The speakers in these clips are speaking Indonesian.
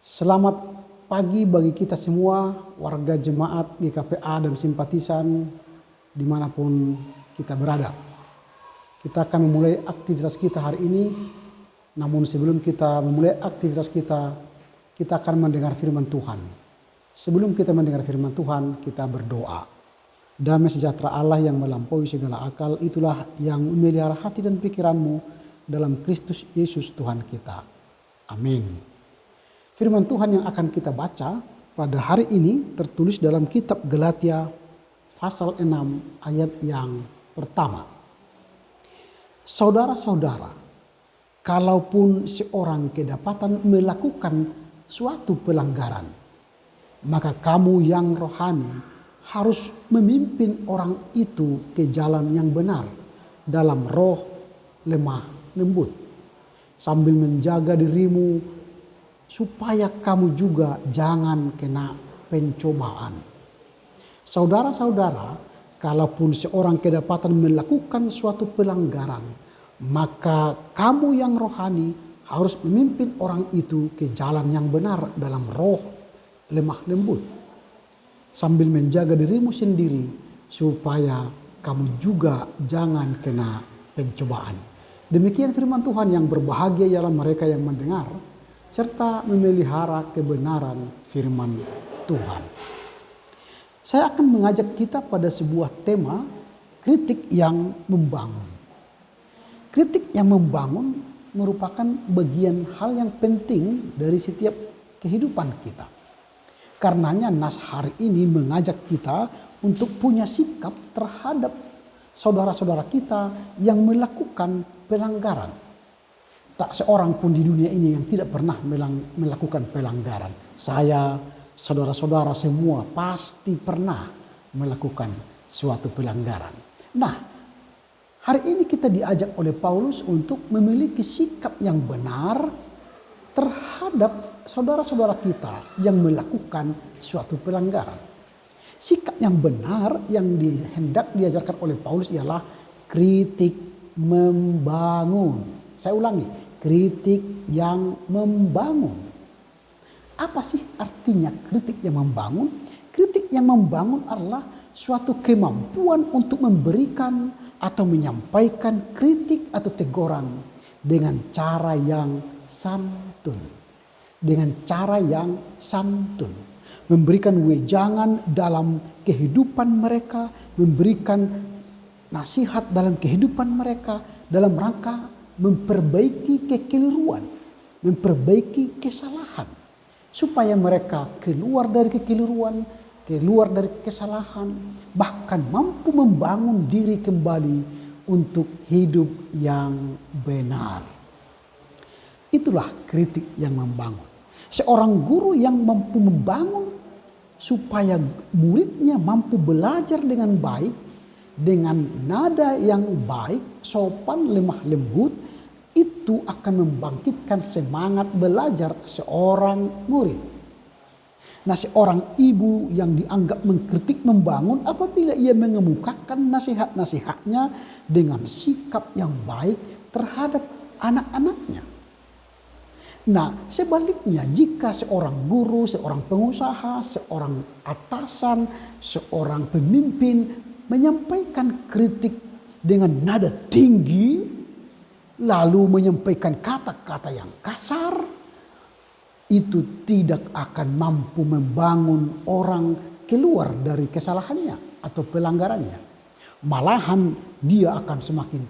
Selamat pagi bagi kita semua, warga jemaat GKPA dan simpatisan dimanapun kita berada. Kita akan memulai aktivitas kita hari ini, namun sebelum kita memulai aktivitas kita akan mendengar firman Tuhan. Sebelum kita mendengar firman Tuhan, kita berdoa. Damai sejahtera Allah yang melampaui segala akal, itulah yang memelihara hati dan pikiranmu dalam Kristus Yesus Tuhan kita. Amin. Firman Tuhan yang akan kita baca pada hari ini tertulis dalam kitab Galatia pasal 6 ayat yang pertama. Saudara-saudara, kalaupun seorang kedapatan melakukan suatu pelanggaran, maka kamu yang rohani harus memimpin orang itu ke jalan yang benar dalam roh lemah lembut, sambil menjaga dirimu supaya kamu juga jangan kena pencobaan. Saudara-saudara, kalaupun seorang kedapatan melakukan suatu pelanggaran, maka kamu yang rohani harus memimpin orang itu ke jalan yang benar dalam roh lemah lembut, sambil menjaga dirimu sendiri supaya kamu juga jangan kena pencobaan. Demikian firman Tuhan yang berbahagia ialah mereka yang mendengar serta memelihara kebenaran firman Tuhan. Saya akan mengajak kita pada sebuah tema kritik yang membangun. Kritik yang membangun merupakan bagian hal yang penting dari setiap kehidupan kita. Karenanya nas hari ini mengajak kita untuk punya sikap terhadap saudara-saudara kita yang melakukan pelanggaran. Tak seorang pun di dunia ini yang tidak pernah melakukan pelanggaran. Saya, saudara-saudara semua pasti pernah melakukan suatu pelanggaran. Nah, hari ini kita diajak oleh Paulus untuk memiliki sikap yang benar terhadap saudara-saudara kita yang melakukan suatu pelanggaran. Sikap yang benar yang hendak diajarkan oleh Paulus ialah kritik membangun. Saya ulangi, kritik yang membangun. Apa sih artinya kritik yang membangun? Kritik yang membangun adalah suatu kemampuan untuk memberikan atau menyampaikan kritik atau teguran dengan cara yang santun. Dengan cara yang santun. Memberikan wejangan dalam kehidupan mereka, memberikan nasihat dalam kehidupan mereka dalam rangka memperbaiki kekeliruan, memperbaiki kesalahan, supaya mereka keluar dari kekeliruan, keluar dari kesalahan, bahkan mampu membangun diri kembali untuk hidup yang benar. Itulah kritik yang membangun. Seorang guru yang mampu membangun supaya muridnya mampu belajar dengan baik, dengan nada yang baik, sopan, lemah lembut, itu akan membangkitkan semangat belajar seorang murid. Nah, seorang ibu yang dianggap mengkritik membangun apabila ia mengemukakan nasihat-nasihatnya dengan sikap yang baik terhadap anak-anaknya. Nah, sebaliknya jika seorang guru, seorang pengusaha, seorang atasan, seorang pemimpin menyampaikan kritik dengan nada tinggi, lalu menyampaikan kata-kata yang kasar, itu tidak akan mampu membangun orang keluar dari kesalahannya atau pelanggarannya. Malahan dia akan semakin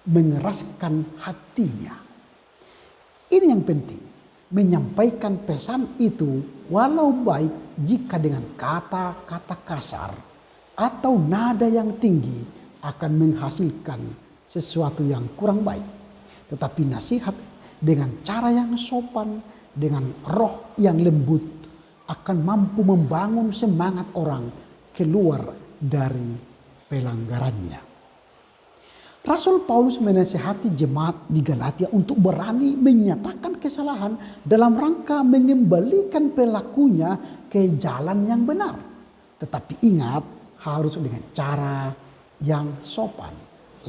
mengeraskan hatinya. Ini yang penting, menyampaikan pesan itu walau baik jika dengan kata-kata kasar atau nada yang tinggi akan menghasilkan sesuatu yang kurang baik. Tetapi nasihat dengan cara yang sopan, dengan roh yang lembut akan mampu membangun semangat orang keluar dari pelanggarannya. Rasul Paulus menasihati jemaat di Galatia untuk berani menyatakan kesalahan dalam rangka mengembalikan pelakunya ke jalan yang benar. Tetapi ingat, harus dengan cara yang sopan,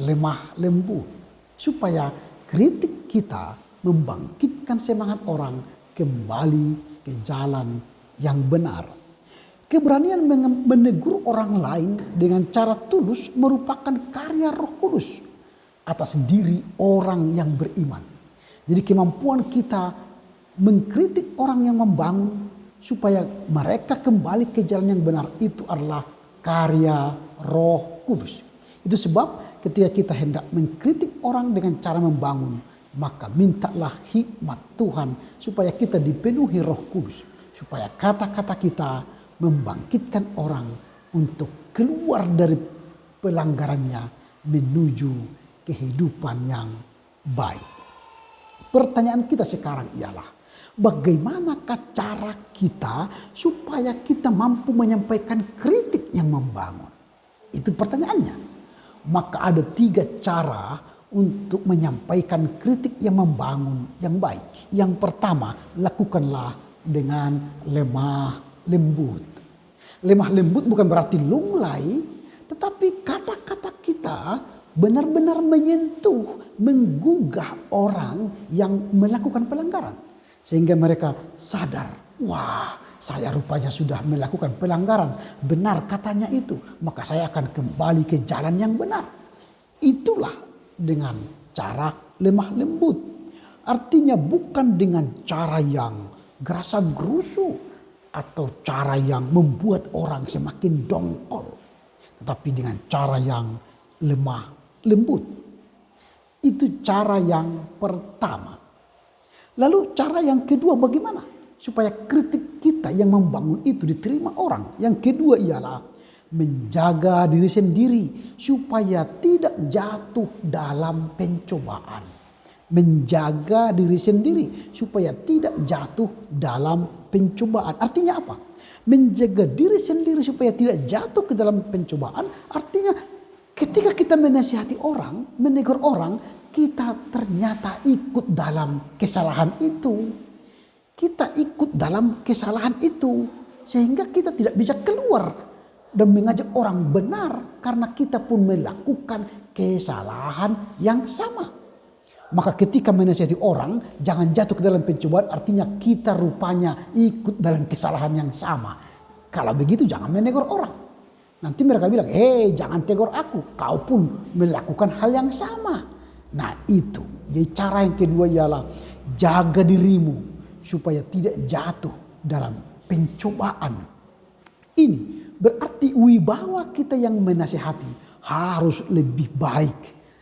lemah lembut, supaya kritik kita membangkitkan semangat orang kembali ke jalan yang benar. Keberanian menegur orang lain dengan cara tulus merupakan karya Roh Kudus atas diri orang yang beriman. Jadi kemampuan kita mengkritik orang yang membangun supaya mereka kembali ke jalan yang benar itu adalah karya Roh Kudus. Itu sebab ketika kita hendak mengkritik orang dengan cara membangun, maka mintalah hikmat Tuhan supaya kita dipenuhi Roh Kudus, supaya kata-kata kita membangkitkan orang untuk keluar dari pelanggarannya menuju kehidupan yang baik. Pertanyaan kita sekarang ialah, bagaimanakah cara kita supaya kita mampu menyampaikan kritik yang membangun? Itu pertanyaannya. Maka ada 3 cara untuk menyampaikan kritik yang membangun yang baik. Yang pertama, lakukanlah dengan lemah lembut. Lemah lembut bukan berarti lunglai, tetapi kata-kata kita benar-benar menyentuh, menggugah orang yang melakukan pelanggaran. Sehingga mereka sadar, wah, saya rupanya sudah melakukan pelanggaran. Benar katanya itu, maka saya akan kembali ke jalan yang benar. Itulah dengan cara lemah lembut. Artinya bukan dengan cara yang gerasa gerusu atau cara yang membuat orang semakin dongkol, tetapi dengan cara yang lemah lembut. Itu cara yang pertama. Lalu cara yang kedua bagaimana supaya kritik kita yang membangun itu diterima orang? Yang kedua ialah menjaga diri sendiri supaya tidak jatuh dalam pencobaan. Menjaga diri sendiri supaya tidak jatuh dalam pencobaan. Artinya apa? Menjaga diri sendiri supaya tidak jatuh ke dalam pencobaan artinya ketika kita menasihati orang, menegur orang, kita ternyata ikut dalam kesalahan itu. Kita ikut dalam kesalahan itu. Sehingga kita tidak bisa keluar dan mengajak orang benar karena kita pun melakukan kesalahan yang sama. Maka ketika menasihati orang, jangan jatuh ke dalam pencobaan, artinya kita rupanya ikut dalam kesalahan yang sama. Kalau begitu jangan menegur orang. Nanti mereka bilang, jangan tegur aku, kau pun melakukan hal yang sama. Nah itu, jadi cara yang kedua ialah jaga dirimu supaya tidak jatuh dalam pencobaan. Ini berarti wibawa kita yang menasihati harus lebih baik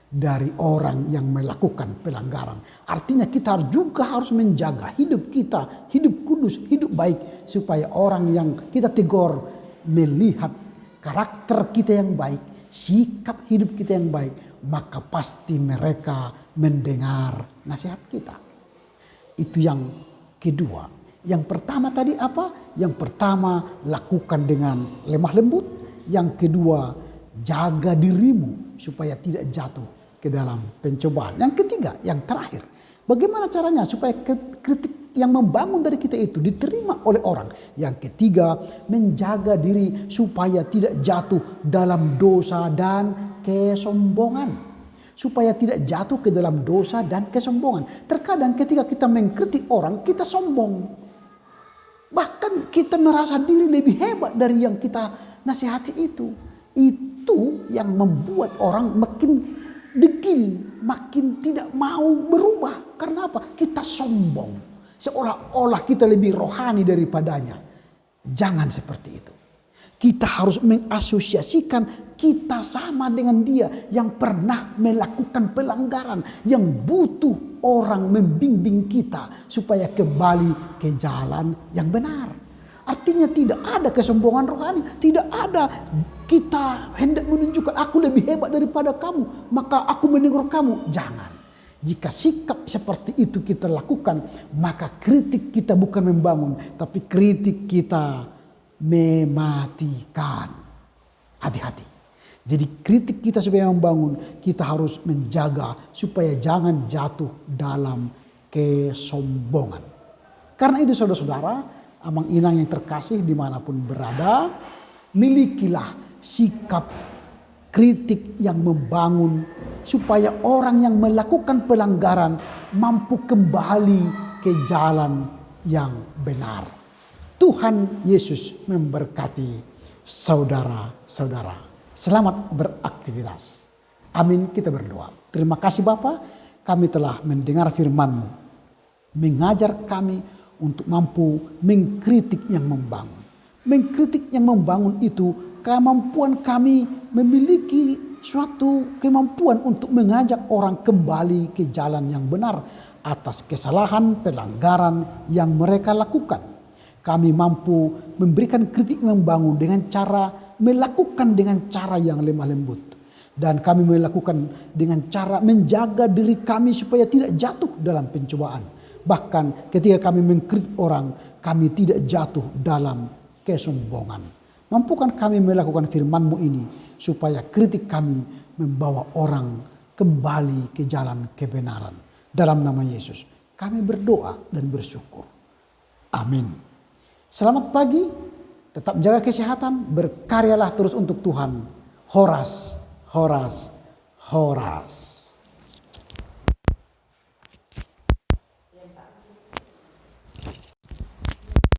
dari orang yang melakukan pelanggaran. Artinya kita juga harus menjaga hidup kita, hidup kudus, hidup baik. Supaya orang yang kita tegur melihat karakter kita yang baik, sikap hidup kita yang baik, maka pasti mereka mendengar nasihat kita. Itu yang kedua. Yang pertama tadi apa? Yang pertama lakukan dengan lemah lembut. Yang kedua jaga dirimu supaya tidak jatuh ke dalam pencobaan. Yang ketiga, yang terakhir, bagaimana caranya supaya kritik yang membangun dari kita itu diterima oleh orang? Yang ketiga, menjaga diri supaya tidak jatuh dalam dosa dan kesombongan. Supaya tidak jatuh ke dalam dosa dan kesombongan. Terkadang ketika kita mengkritik orang, kita sombong. Bahkan kita merasa diri lebih hebat dari yang kita nasihati itu. Itu yang membuat orang makin degil, makin tidak mau berubah. Karena apa? Kita sombong. Seolah-olah kita lebih rohani daripadanya. Jangan seperti itu. Kita harus mengasosiasikan kita sama dengan dia yang pernah melakukan pelanggaran. Yang butuh orang membimbing kita supaya kembali ke jalan yang benar. Artinya tidak ada kesombongan rohani. Tidak ada kita hendak menunjukkan aku lebih hebat daripada kamu, maka aku menegur kamu. Jangan. Jika sikap seperti itu kita lakukan, maka kritik kita bukan membangun, tapi kritik kita mematikan. Hati-hati. Jadi kritik kita supaya membangun, kita harus menjaga supaya jangan jatuh dalam kesombongan. Karena itu saudara-saudara, amang inang yang terkasih dimanapun berada, milikilah sikap kritik yang membangun supaya orang yang melakukan pelanggaran mampu kembali ke jalan yang benar. Tuhan Yesus memberkati saudara-saudara. Selamat beraktivitas. Amin, kita berdoa. Terima kasih Bapa, kami telah mendengar firman-Mu. Mengajar kami untuk mampu mengkritik yang membangun. Mengkritik yang membangun itu kemampuan kami memiliki suatu kemampuan untuk mengajak orang kembali ke jalan yang benar atas kesalahan pelanggaran yang mereka lakukan. Kami mampu memberikan kritik membangun dengan cara melakukan dengan cara yang lemah lembut. Dan kami melakukan dengan cara menjaga diri kami supaya tidak jatuh dalam pencobaan. Bahkan ketika kami mengkritik orang, kami tidak jatuh dalam kesombongan. Mampukan kami melakukan firman-Mu ini supaya kritik kami membawa orang kembali ke jalan kebenaran. Dalam nama Yesus kami berdoa dan bersyukur. Amin. Selamat pagi, tetap jaga kesehatan, berkaryalah terus untuk Tuhan. Horas, horas, horas.